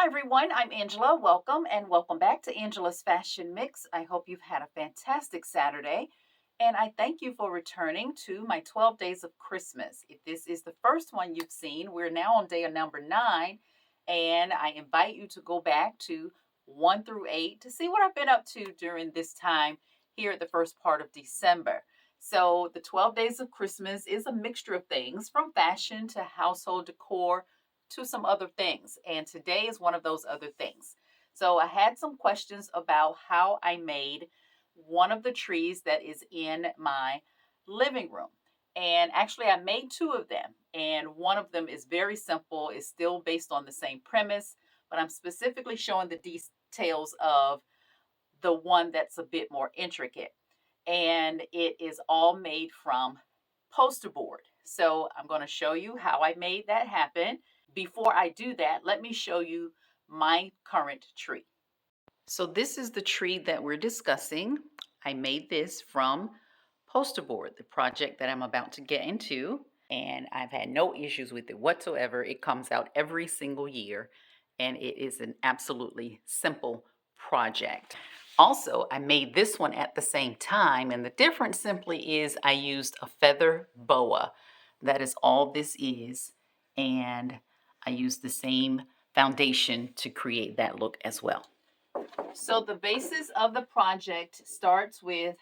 everyone, I'm Angela. Welcome and welcome back to Angela's Fashion Mix. I hope you've had a fantastic Saturday and I thank you for returning to my 12 Days of Christmas. If this is the first one you've seen, we're now on day number 9 and I invite you to go back to 1 through 8 to see what I've been up to during this time here at the first part of December. So, the 12 Days of Christmas is a mixture of things from fashion to household decor to some other things. And today is one of those other things. So I had some questions about how I made one of the trees that is in my living room. And actually, I made two of them. And one of them is very simple, it's still based on the same premise, but I'm specifically showing the details of the one that's a bit more intricate. And it is all made from poster board. So I'm going to show you how I made that happen. Before I do that, let me show you my current tree. So this is the tree that we're discussing. I made this from poster board, the project that I'm about to get into, and I've had no issues with it whatsoever. It comes out every single year, and it is an absolutely simple project. Also, I made this one at the same time, and the difference simply is I used a feather boa. That is all this is, and I used the same foundation to create that look as well. So the basis of the project starts with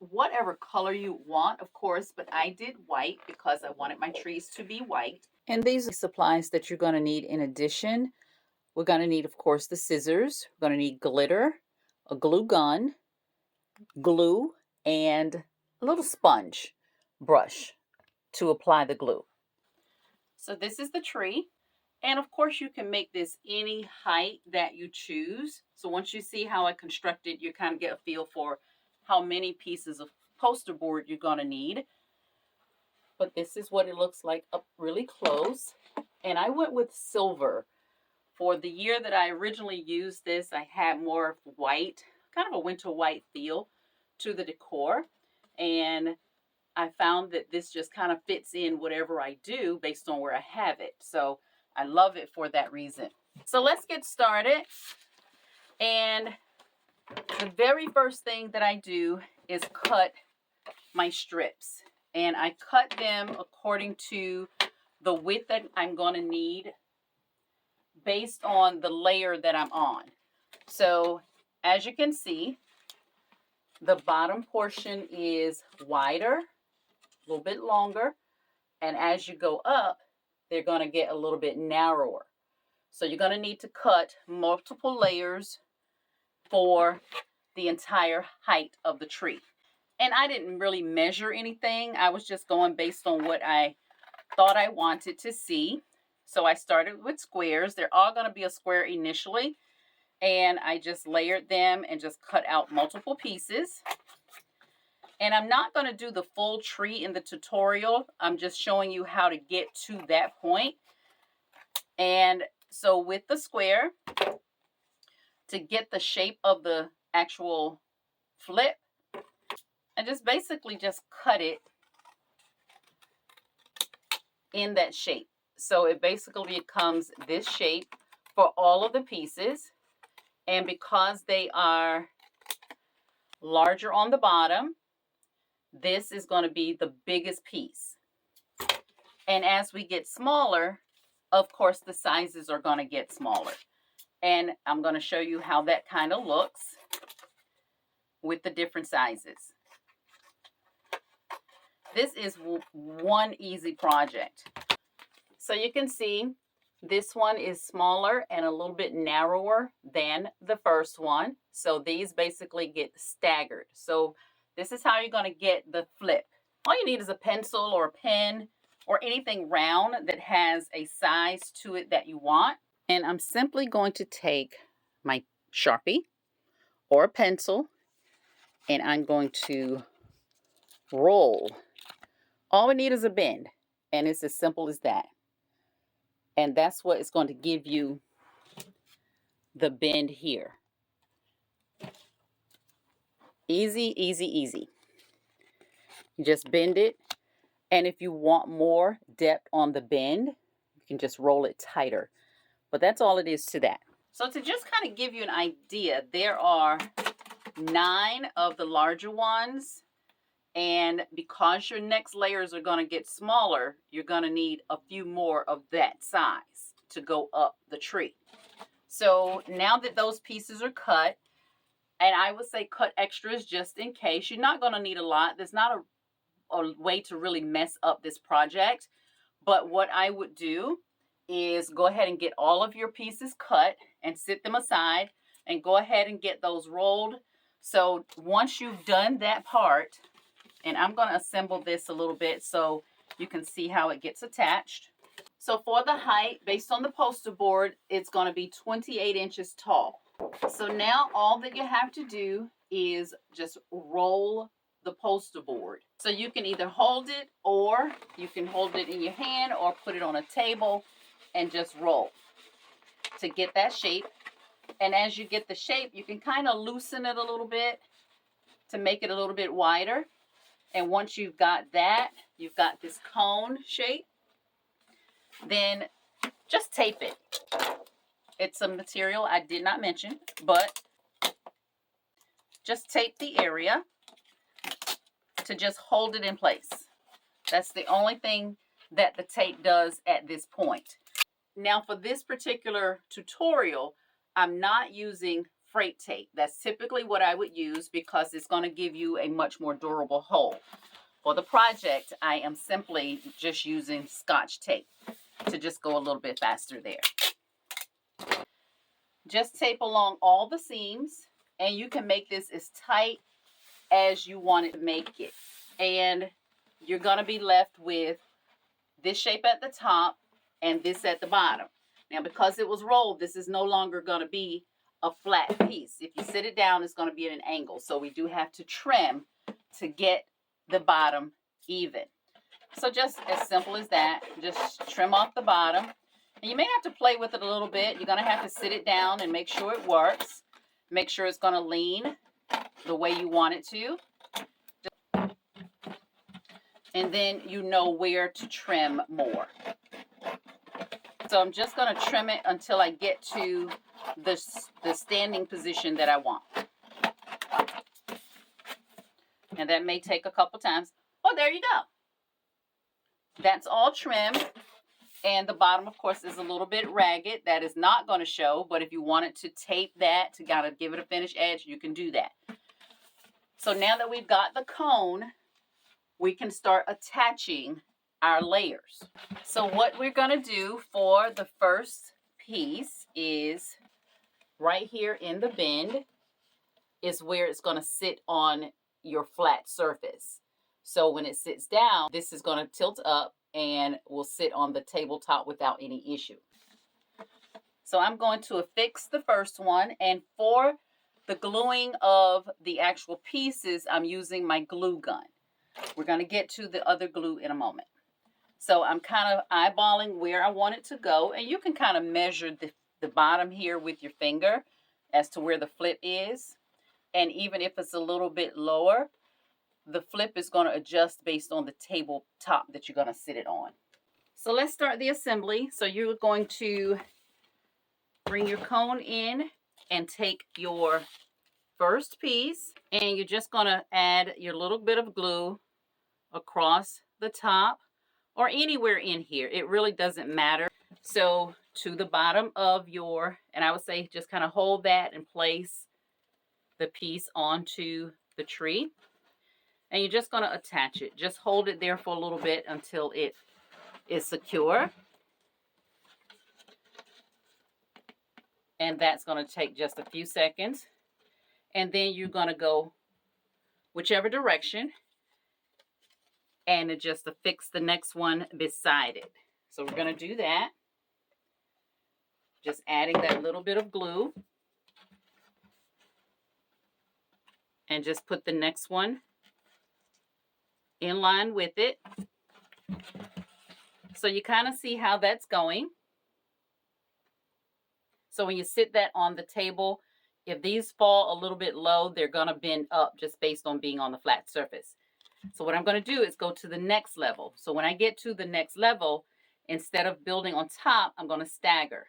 whatever color you want, of course, but I did white because I wanted my trees to be white. And these are supplies that you're going to need in addition. We're going to need, of course, the scissors. We're going to need glitter, a glue gun, glue, and a little sponge brush to apply the glue. So this is the tree. And of course, you can make this any height that you choose. So once you see how I constructed, you kind of get a feel for how many pieces of poster board you're going to need. But this is what it looks like up really close. And I went with silver. For the year that I originally used this, I had more white, kind of a winter white feel to the decor. And I found that this just kind of fits in whatever I do based on where I have it. So I love it for that reason. So let's get started. And the very first thing that I do is cut my strips. And I cut them according to the width that I'm going to need based on the layer that I'm on. So as you can see, the bottom portion is wider, a little bit longer. And as you go up, they're going to get a little bit narrower. So you're going to need to cut multiple layers for the entire height of the tree. And I didn't really measure anything. I was just going based on what I thought I wanted to see. So I started with squares. They're all going to be a square initially. And I just layered them and just cut out multiple pieces. And I'm not going to do the full tree in the tutorial. I'm just showing you how to get to that point. And so with the square, to get the shape of the actual flip, I just basically just cut it in that shape. So it basically becomes this shape for all of the pieces. And because they are larger on the bottom, this is going to be the biggest piece. And as we get smaller, of course, the sizes are going to get smaller. And I'm going to show you how that kind of looks with the different sizes. This is one easy project. So you can see this one is smaller and a little bit narrower than the first one. So these basically get staggered. So this is how you're going to get the flip. All you need is a pencil or a pen or anything round that has a size to it that you want. And I'm simply going to take my Sharpie or a pencil and I'm going to roll. All we need is a bend, and it's as simple as that. And that's what is going to give you the bend here. Easy, easy, easy. You just bend it. And if you want more depth on the bend, you can just roll it tighter. But that's all it is to that. So to just kind of give you an idea, there are 9 of the larger ones. And because your next layers are going to get smaller, you're going to need a few more of that size to go up the tree. So now that those pieces are cut, and I would say cut extras just in case. You're not going to need a lot. There's not a way to really mess up this project. But what I would do is go ahead and get all of your pieces cut and sit them aside and go ahead and get those rolled. So once you've done that part, and I'm going to assemble this a little bit so you can see how it gets attached. So for the height, based on the poster board, it's going to be 28 inches tall. So now all that you have to do is just roll the poster board. So you can either hold it, or you can hold it in your hand or put it on a table and just roll to get that shape. And as you get the shape, you can kind of loosen it a little bit to make it a little bit wider. And once you've got that, you've got this cone shape, then just tape it. It's a material I did not mention, but just tape the area to just hold it in place. That's the only thing that the tape does at this point. Now for this particular tutorial, I'm not using freight tape. That's typically what I would use because it's going to give you a much more durable hold. For the project, I am simply just using Scotch tape to just go a little bit faster there. Just tape along all the seams, and you can make this as tight as you want it to make it. And you're going to be left with this shape at the top and this at the bottom. Now, because it was rolled, this is no longer going to be a flat piece. If you sit it down, it's going to be at an angle. So we do have to trim to get the bottom even. So just as simple as that, just trim off the bottom. And you may have to play with it a little bit. You're going to have to sit it down and make sure it works. Make sure it's going to lean the way you want it to. And then you know where to trim more. So I'm just going to trim it until I get to the standing position that I want. And that may take a couple times. Oh, there you go. That's all trimmed. And the bottom, of course, is a little bit ragged. That is not going to show. But if you wanted to tape that to kind of give it a finished edge, you can do that. So now that we've got the cone, we can start attaching our layers. So what we're going to do for the first piece is right here in the bend is where it's going to sit on your flat surface. So when it sits down, this is going to tilt up and will sit on the tabletop without any issue. So I'm going to affix the first one, and for the gluing of the actual pieces, I'm using my glue gun. We're going to get to the other glue in a moment. So I'm kind of eyeballing where I want it to go, and you can kind of measure the bottom here with your finger as to where the flip is. And even if it's a little bit lower, the flip is going to adjust based on the tabletop that you're going to sit it on. So let's start the assembly. So you're going to bring your cone in and take your first piece, and you're just going to add your little bit of glue across the top or anywhere in here. It really doesn't matter. So to the bottom of your, and I would say just kind of hold that and place the piece onto the tree. And you're just going to attach it. Just hold it there for a little bit until it is secure. And that's going to take just a few seconds. And then you're going to go whichever direction and just affix the next one beside it. So we're going to do that. Just adding that little bit of glue. And just put the next one in line with it. So you kind of see how that's going. So when you sit that on the table, if these fall a little bit low, they're going to bend up just based on being on the flat surface. So what I'm going to do is go to the next level. So when I get to the next level, instead of building on top, I'm going to stagger.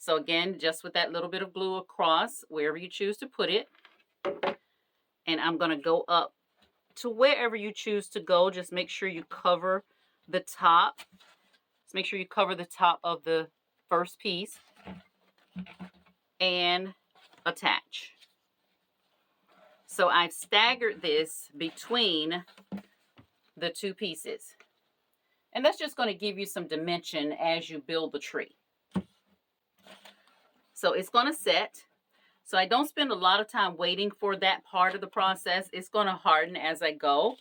So again, just with that little bit of glue across, wherever you choose to put it. And I'm going to go up to wherever you choose to go. Just make sure you cover the top. Just make sure you cover the top of the first piece and attach. So I've staggered this between the two pieces. And that's just going to give you some dimension as you build the tree. So it's going to set. So I don't spend a lot of time waiting for that part of the process. It's going to harden as I go.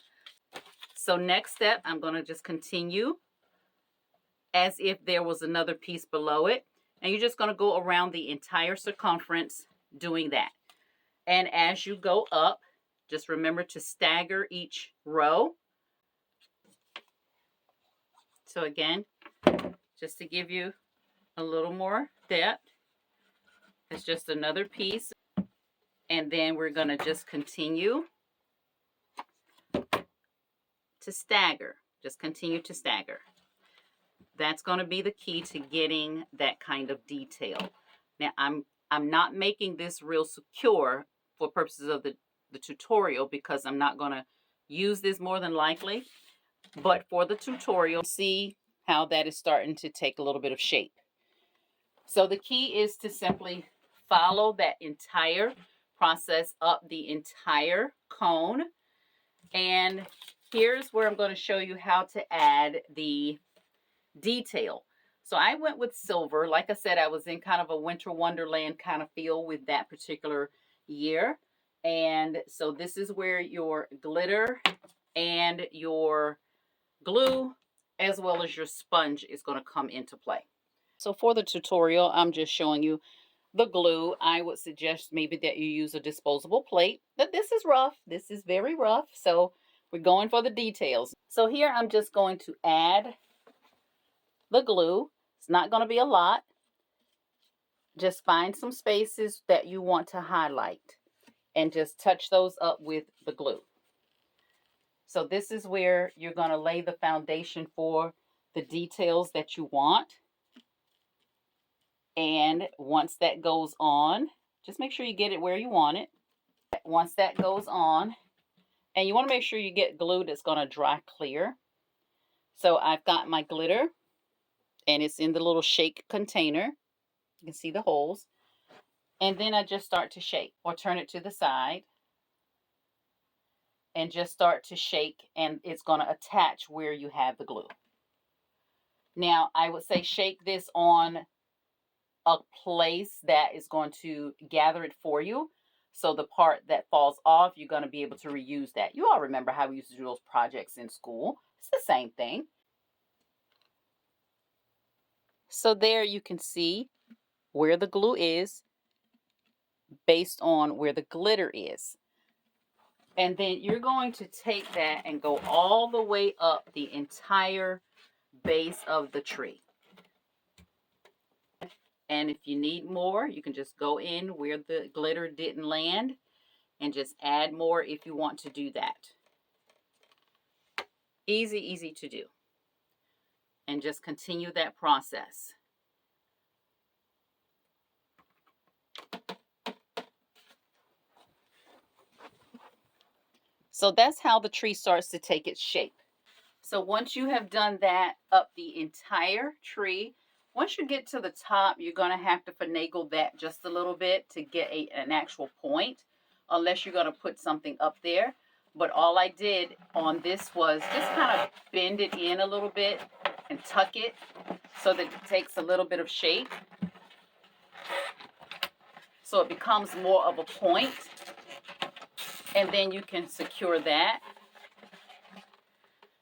So next step, I'm going to just continue as if there was another piece below it. And you're just going to go around the entire circumference doing that. And as you go up, just remember to stagger each row. So again, just to give you a little more depth, it's just another piece. And then we're going to just continue to stagger. Just continue to stagger. That's going to be the key to getting that kind of detail. Now, I'm not making this real secure for purposes of the tutorial because I'm not going to use this more than likely. But for the tutorial, see how that is starting to take a little bit of shape. So the key is to simply follow that entire process up the entire cone. And here's where I'm going to show you how to add the detail. So I went with silver. Like I said, I was in kind of a winter wonderland kind of feel with that particular year. And so this is where your glitter and your glue as well as your sponge is going to come into play. So for the tutorial, I'm just showing you the glue. I would suggest maybe that you use a disposable plate. But this is rough. This is very rough. So we're going for the details. So here I'm just going to add the glue. It's not going to be a lot. Just find some spaces that you want to highlight and just touch those up with the glue. So this is where you're going to lay the foundation for the details that you want. And once that goes on, just make sure you get it where you want it. Once that goes on, and you want to make sure you get glue that's going to dry clear. So I've got my glitter, and it's in the little shake container. You can see the holes. And then I just start to shake or turn it to the side and just start to shake, and it's going to attach where you have the glue. Now, I would say shake this on a place that is going to gather it for you. So the part that falls off, you're going to be able to reuse that. You all remember how we used to do those projects in school. It's the same thing. So there you can see where the glue is based on where the glitter is. And then you're going to take that and go all the way up the entire base of the tree. And if you need more, you can just go in where the glitter didn't land and just add more if you want to do that. Easy, easy to do. And just continue that process. So that's how the tree starts to take its shape. So once you have done that up the entire tree, once you get to the top, you're going to have to finagle that just a little bit to get an actual point, unless you're going to put something up there. But all I did on this was just kind of bend it in a little bit and tuck it so that it takes a little bit of shape. So it becomes more of a point. And then you can secure that.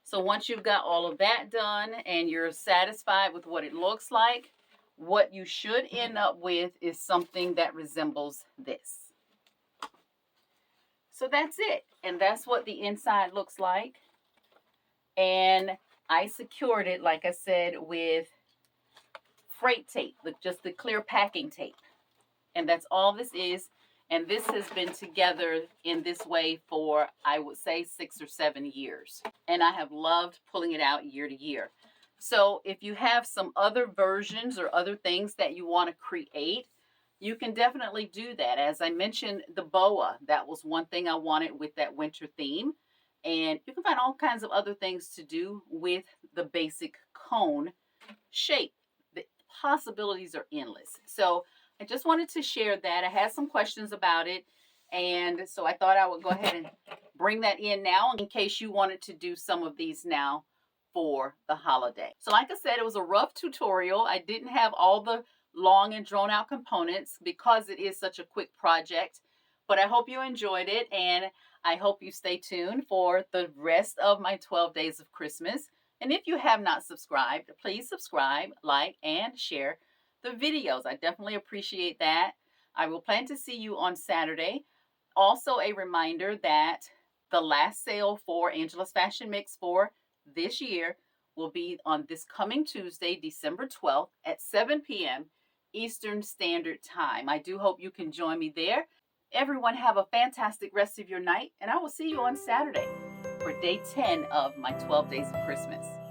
So once you've got all of that done and you're satisfied with what it looks like, what you should end up with is something that resembles this. So that's it. And that's what the inside looks like. And I secured it, like I said, with freight tape, with just the clear packing tape. And that's all this is. And this has been together in this way for, I would say, 6 or 7 years. And I have loved pulling it out year to year. So if you have some other versions or other things that you want to create, you can definitely do that. As I mentioned, the boa, that was one thing I wanted with that winter theme. And you can find all kinds of other things to do with the basic cone shape. The possibilities are endless. So I just wanted to share that. I had some questions about it. And so I thought I would go ahead and bring that in now in case you wanted to do some of these now for the holiday. So like I said, it was a rough tutorial. I didn't have all the long and drawn out components because it is such a quick project. But I hope you enjoyed it, and I hope you stay tuned for the rest of my 12 days of Christmas. And if you have not subscribed, please subscribe, like, and share the videos. I definitely appreciate that. I will plan to see you on Saturday. Also, a reminder that the last sale for Angela's Fashion Mix for this year will be on this coming Tuesday, December 12th at 7 p.m. Eastern Standard Time. I do hope you can join me there. Everyone have a fantastic rest of your night, and I will see you on Saturday for day 10 of my 12 days of Christmas.